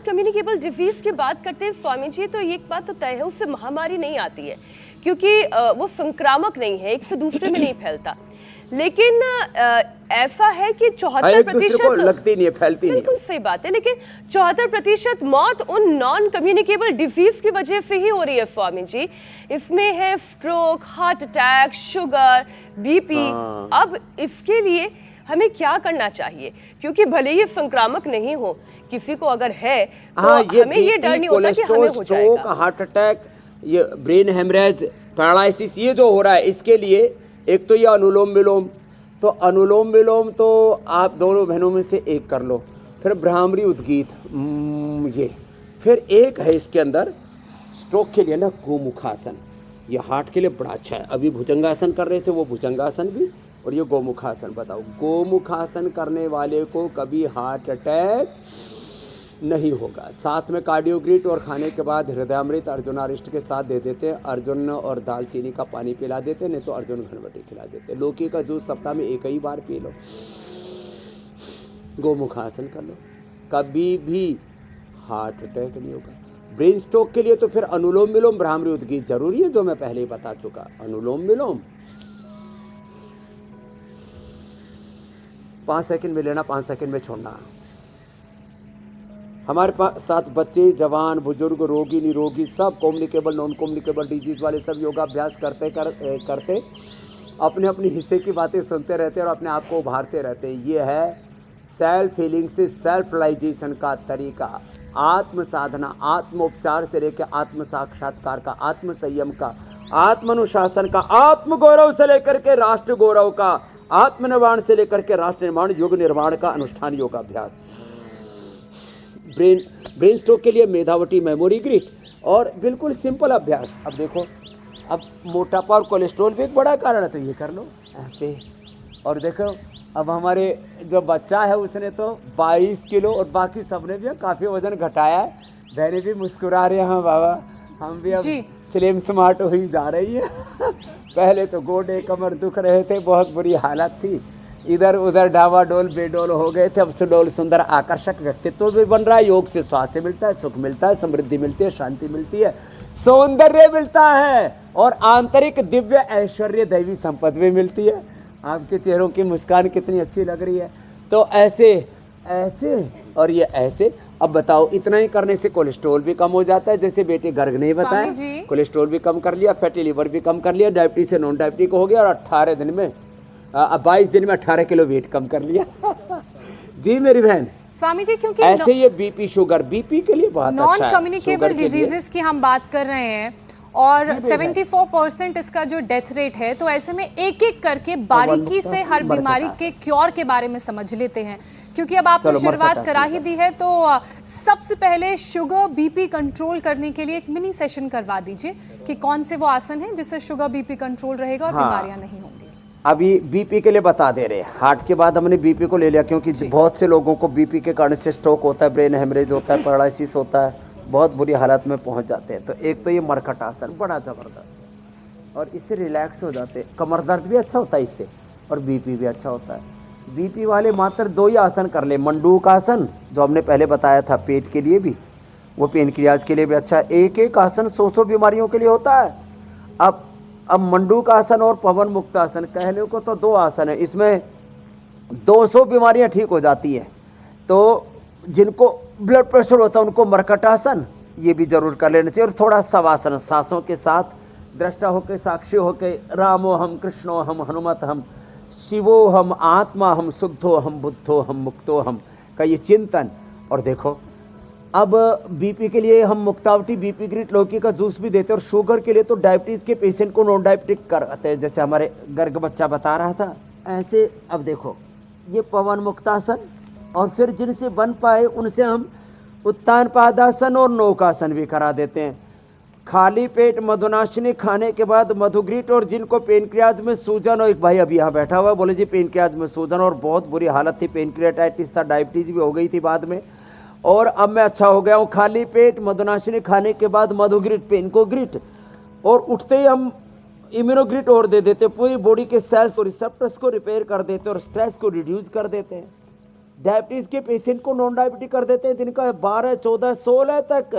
Communicable disease की बात करते हैं स्वामी जी, तो एक बात तो तय है, उससे महामारी नहीं आती है क्योंकि वो संक्रामक नहीं है, एक से दूसरे में नहीं फैलता। लेकिन ऐसा है कि 74% लगती नहीं है, फैलती नहीं है। बिल्कुल सही बात है, लेकिन 74% मौत उन नॉन कम्युनिकेबल डिजीज की वजह से ही हो रही है स्वामी जी। इसमें है stroke, heart attack, sugar, BP. अब इसके लिए हमें क्या करना चाहिए? क्योंकि भले ये संक्रामक नहीं हो, किसी को अगर है तो हमें ये डर नहीं होता कि हमें हो जाएगा। हार्ट अटैक, ये ब्रेन हेमरेज, पैरालिसिस, ये जो हो रहा है, इसके लिए एक तो ये अनुलोम विलोम, तो अनुलोम विलोम तो आप दोनों बहनों में से एक कर लो, फिर भ्रामरी उद्गीत, ये फिर एक है इसके अंदर स्ट्रोक के लिए ना गोमुखासन, ये हार्ट के लिए बड़ा अच्छा है। अभी भुजंगासन कर रहे थे, वो भुजंगासन भी, और ये गोमुखासन। बताओ, गोमुखासन करने वाले को कभी हार्ट अटैक नहीं होगा। साथ में कार्डियोग्रिट और खाने के बाद हृदयामृत अर्जुनारिष्ट के साथ दे देते हैं, अर्जुन और दालचीनी का पानी पिला देते, नहीं तो अर्जुन घनवटी खिला देते। लौकी का जूस सप्ताह में एक ही बार पी लो, गोमुखासन कर लो, कभी भी हार्ट अटैक नहीं होगा। ब्रेन स्ट्रोक के लिए तो फिर अनुलोम विलोम, भ्रामरी उद्गीत जरूरी है, जो मैं पहले ही बता चुका। अनुलोम विलोम 5 सेकंड में लेना, 5 सेकंड में छोड़ना। हमारे पास साथ बच्चे, जवान, बुजुर्ग, रोगी, निरोगी, सब कम्युनिकेबल, नॉन कम्युनिकेबल डिजीज वाले सब योगाभ्यास करते अपने अपने हिस्से की बातें सुनते रहते हैं और अपने आप को उभारते रहते हैं। ये है सेल्फ हीलिंग से सेल्फ रियलाइजेशन का तरीका। आत्म साधना, आत्मोपचार से लेकर आत्म साक्षात्कार का, आत्म संयम का, आत्म अनुशासन का, आत्म गौरव से लेकर के राष्ट्र गौरव का, आत्म निर्माण से लेकर के राष्ट्र निर्माण, युग निर्माण का अनुष्ठान योगाभ्यास। ब्रेन स्ट्रोक के लिए मेधावटी, मेमोरी ग्रिट, और बिल्कुल सिंपल अभ्यास। अब देखो, अब मोटापा और कोलेस्ट्रॉल भी एक बड़ा कारण है, तो ये कर लो ऐसे। और देखो, अब हमारे जो बच्चा है उसने तो 22 किलो, और बाकी सबने भी काफ़ी वजन घटाया है। बहनें भी मुस्कुरा रहे हैं, हाँ बाबा हम भी अब स्लिम स्मार्ट हो ही जा रही है। पहले तो गोडे कमर दुख रहे थे, बहुत बुरी हालत थी, इधर उधर डावाडोल बेडोल हो गए थे। अब सुडोल सुंदर आकर्षक व्यक्तित्व भी बन रहा है। योग से स्वास्थ्य मिलता है, सुख मिलता है, समृद्धि मिलती है, शांति मिलती है, सौंदर्य मिलता है, और आंतरिक दिव्य ऐश्वर्य दैवी संपत्ति भी मिलती है। आपके चेहरों की मुस्कान कितनी अच्छी लग रही है। तो ऐसे ऐसे और ये ऐसे। अब बताओ, इतना ही करने से कोलेस्ट्रॉल भी कम हो जाता है, जैसे बेटे गर्ग ने बताया, कोलेस्ट्रॉल भी कम कर लिया, फैटी लिवर भी कम कर लिया, डायबिटीज से नॉन डायबिटिक हो गया, और 18 दिन में 22 दिन में 18 किलो वेट कम कर लिया। जी मेरी बहन स्वामी जी, क्योंकि ऐसे ये बीपी, शुगर, बीपी के लिए बहुत अच्छा है। नॉन कम्युनिकेबल डिजीजेस की हम बात कर रहे हैं, और 74% इसका जो डेथ रेट है, तो ऐसे में एक एक करके बारीकी से हर बीमारी के क्योर के बारे में समझ लेते हैं। क्योंकि अब आपने शुरुआत करा ही दी है, तो सबसे पहले शुगर बीपी कंट्रोल करने के लिए एक मिनी सेशन करवा दीजिए कि कौन से वो आसन है जिससे शुगर बीपी कंट्रोल रहेगा और बीमारियां नहीं होंगी। अभी बीपी के लिए बता दे रहे हैं। हार्ट के बाद हमने बीपी को ले लिया, क्योंकि बहुत से लोगों को बीपी के कारण से स्ट्रोक होता है, ब्रेन हेमरेज होता है, पैरालिसिस होता है, बहुत बुरी हालत में पहुंच जाते हैं। तो एक तो ये मरकट आसन बड़ा ज़बरदस्त, और इससे रिलैक्स हो जाते हैं, कमर दर्द भी अच्छा होता है इससे, और बीपी भी अच्छा होता है। बीपी वाले मात्र 2 ही आसन कर ले। मंडूक आसन जो हमने पहले बताया था, पेट के लिए भी, वो पेनक्रियाज के लिए भी अच्छा है। एक एक आसन 100 बीमारियों के लिए होता है। अब मंडूक आसन और पवन मुक्त आसन, कहने को तो 2 आसन है, इसमें 200 बीमारियां ठीक हो जाती हैं। तो जिनको ब्लड प्रेशर होता है उनको मरकट आसन ये भी जरूर कर लेना चाहिए। और थोड़ा शवासन, सांसों के साथ दृष्टा होके, साक्षी होके, रामो हम, कृष्णो हम, हनुमत हम, शिवो हम, आत्मा हम, शुद्धो हम, बुद्धो हम, मुक्तो हम का ये चिंतन। और देखो, अब बीपी के लिए हम मुक्तावटी, बीपी ग्रिट, लौकी का जूस भी देते हैं, और शुगर के लिए तो डायबिटीज़ के पेशेंट को नॉन डायबिटिक करते हैं, जैसे हमारे गर्ग बच्चा बता रहा था ऐसे। अब देखो, ये पवन मुक्तासन, और फिर जिनसे बन पाए उनसे हम उत्तान पादासन और नौकासन भी करा देते हैं। खाली पेट मधुनाशिनी खाने के बाद मधुग्रिट, और जिनको पेनक्रियाज में सूजन, और एक भाई अभी यहाँ बैठा हुआ बोले जी पेनक्रियाज में सूजन और बहुत बुरी हालत थी, पेनक्रियाटाइटिस था, डायबिटीज भी हो गई थी बाद में, और अब मैं अच्छा हो गया हूँ। खाली पेट मधुनाशिनी खाने के बाद मधुग्रिट, पेनकोग्रिट, और उठते ही हम इम्यूनोग्रिट और दे देते, पूरी बॉडी के सेल्स और रिसेप्टर्स को रिपेयर कर देते और स्ट्रेस को रिड्यूस कर देते हैं। डायबिटीज के पेशेंट को नॉन डायबिटिक कर देते हैं। दिन का 12, 14, 16 तक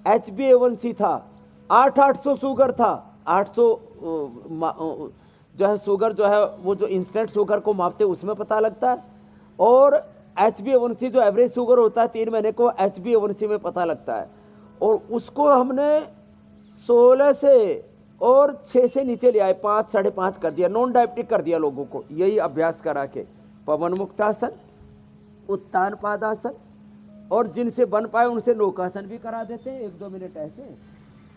HbA1c था, 800 शुगर था। 800 जो है शुगर जो है वो जो इंस्टेंट शुगर को मापते हैं उसमें पता लगता है, और HbA1c जो एवरेज शुगर होता है 3 महीने को HbA1c में पता लगता है। और उसको हमने 16 से और 6 से नीचे ले आए, 5, 5.5 कर दिया, नॉन डायबिटिक कर दिया लोगों को। यही अभ्यास करा के पवन मुक्तासन, उत्तान पादासन, और जिनसे बन पाए उनसे नौकासन भी करा देते हैं 1-2 मिनट ऐसे।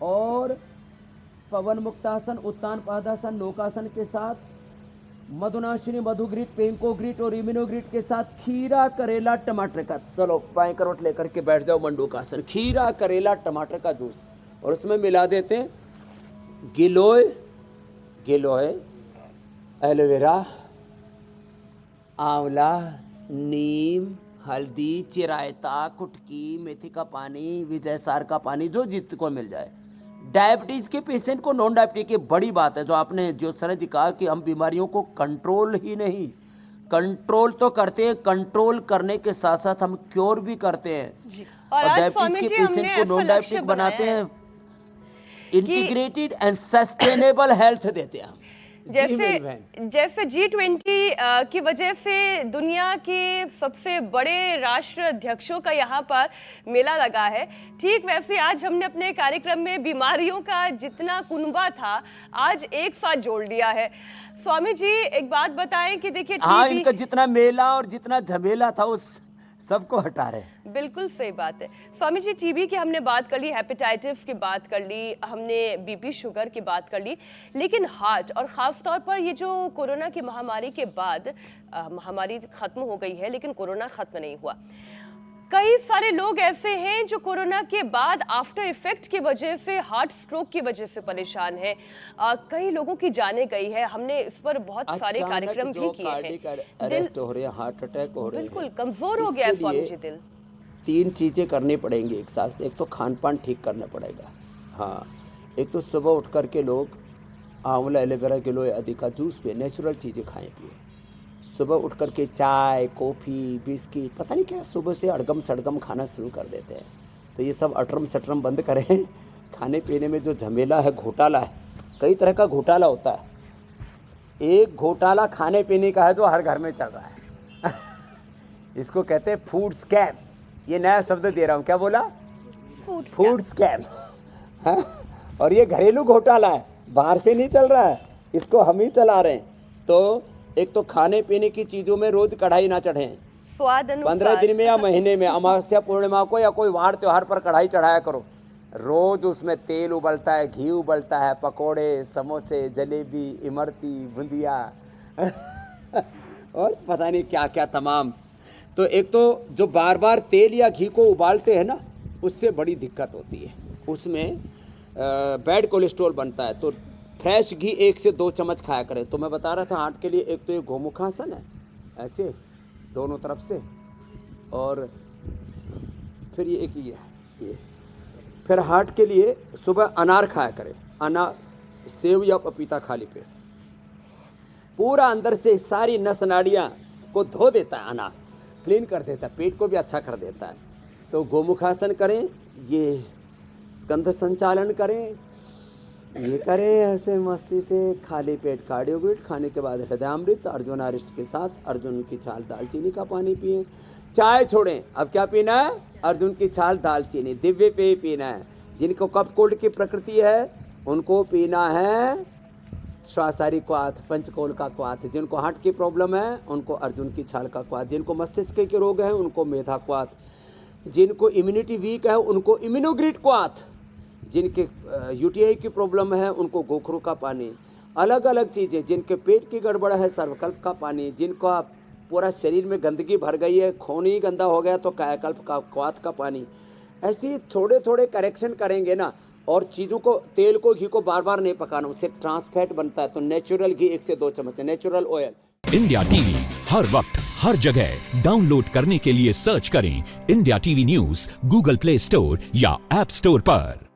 और पवन मुक्तासन, उत्तान पादासन, नौकासन के साथ मधुनाशिनी, मधुग्रीट, पेंकोग्रीट और इम्यूनोग्रीट के साथ खीरा, करेला, टमाटर का, चलो बाएं करवट लेकर के बैठ जाओ मंडूकासन, खीरा, करेला, टमाटर का जूस, और उसमें मिला देते हैं गिलोय, एलोवेरा, आंवला, नीम, हल्दी, चिरायता, कुटकी, मेथी का पानी, विजय सार का पानी, जो जित को मिल जाए। डायबिटीज के पेशेंट को नॉन डायबिटीज की बड़ी बात है जो आपने ज्योतिषा जी कहा कि हम बीमारियों को कंट्रोल ही नहीं, कंट्रोल तो करते हैं, कंट्रोल करने के साथ साथ हम क्योर भी करते हैं। और डायबिटीज के पेशेंट को नॉन डायबिटिक बनाते हैं, इंटीग्रेटेड एंड सस्टेनेबल हेल्थ देते हैं। जैसे G20 की वजह से दुनिया के सबसे बड़े राष्ट्र अध्यक्षों का यहाँ पर मेला लगा है, ठीक वैसे आज हमने अपने कार्यक्रम में बीमारियों का जितना कुनबा था आज एक साथ जोड़ लिया है। स्वामी जी एक बात बताएं कि देखिए हाँ, इनका जितना मेला और जितना झमेला था उस सबको हटा रहे। बिल्कुल सही बात है स्वामी जी। टीबी की हमने बात कर ली, हेपेटाइटिस की बात कर ली, हमने बीपी शुगर की बात कर ली, लेकिन हार्ट और ख़ास तौर पर ये जो कोरोना की महामारी के बाद महामारी खत्म हो गई है लेकिन कोरोना खत्म नहीं हुआ। कई सारे लोग ऐसे हैं जो कोरोना के बाद आफ्टर इफेक्ट की वजह से, हार्ट स्ट्रोक की वजह से परेशान हैं। कई लोगों की जाने गई है, हमने इस पर बहुत सारे कार्यक्रम भी किए हैं। अरेस्ट हो रहे हैं, हार्ट अटैक हो रहे हैं, बिल्कुल कमजोर हो गया है स्वामी जी दिल। 3 चीजें करनी पड़ेंगी एक साथ। एक तो खान पान ठीक करना पड़ेगा, हाँ। एक तो सुबह उठ करके लोग आंवला, एलोवेरा, गिलोय आदि का जूस पिए, नेचुरल चीज़ें खाएं पिए। सुबह उठ करके चाय, कॉफ़ी, बिस्किट, पता नहीं क्या सुबह से अड़गम सड़गम खाना शुरू कर देते हैं। तो ये सब अटरम सटरम बंद करें। खाने पीने में जो झमेला है, घोटाला है, कई तरह का घोटाला होता है। एक घोटाला खाने पीने का है जो हर घर में चल रहा है। इसको कहते हैं फूड स्कैम। ये नया शब्द दे रहा हूँ, क्या बोला? Food scam. और ये घरेलू घोटाला है, बाहर से नहीं चल रहा है, इसको हम ही चला रहे हैं। तो एक तो खाने पीने की चीज़ों में रोज कढ़ाई ना चढ़ें, स्वाद अनुसार 15 दिन में या महीने में, अमावस्या पूर्णिमा को या कोई वार त्योहार पर कढ़ाई चढ़ाया करो। रोज उसमें तेल उबलता है, घी उबलता है, पकोड़े, समोसे, जलेबी, इमरती, बूंदिया और पता नहीं क्या क्या तमाम। तो एक तो जो बार बार तेल या घी को उबालते हैं ना, उससे बड़ी दिक्कत होती है, उसमें बैड कोलेस्ट्रॉल बनता है। तो फ्रेश घी 1 से 2 चम्मच खाया करें। तो मैं बता रहा था हार्ट के लिए एक तो ये गोमुखासन है, ऐसे दोनों तरफ से, और फिर ये एक ये फिर हार्ट के लिए सुबह अनार खाया करें। अनार, सेव या पपीता खाली पेट, पूरा अंदर से सारी नस नाड़ियाँ को धो देता है अनार, क्लीन कर देता है, पेट को भी अच्छा कर देता है। तो गोमुखासन करें, ये स्कंध संचालन करें, ये करें ऐसे मस्ती से, खाली पेट कार्डियोग्रिट, खाने के बाद हृदयामृत, अर्जुन अरिष्ट के साथ अर्जुन की छाल दालचीनी का पानी पिए। चाय छोड़ें, अब क्या पीना है? अर्जुन की छाल दालचीनी, दिव्य पेय पीना है। जिनको कफ कोल्ड की प्रकृति है उनको पीना है श्वासारी क्वाथ, पंचकोल का क्वाथ। जिनको हार्ट की प्रॉब्लम है उनको अर्जुन की छाल का क्वाथ। जिनको मस्तिष्क के रोग हैं उनको मेधा क्वाथ। जिनको इम्यूनिटी वीक है उनको इम्यूनोग्रिट क्वाथ। जिनके यूटीआई की प्रॉब्लम है उनको गोखरू का पानी। अलग अलग चीज़ें, जिनके पेट की गड़बड़ है सर्वकल्प का पानी। जिनको पूरा शरीर में गंदगी भर गई है, खून ही गंदा हो गया तो कायाकल्प का क्वाथ का पानी। ऐसे थोड़े थोड़े करेक्शन करेंगे ना, और चीज़ों को, तेल को, घी को बार बार नहीं पकाना, उससे ट्रांसफैट बनता है। तो नेचुरल घी 1 से 2 चम्मच, नेचुरल ऑयल। इंडिया टीवी हर वक्त हर जगह डाउनलोड करने के लिए सर्च करें India TV news Google play store या ऐप स्टोर पर।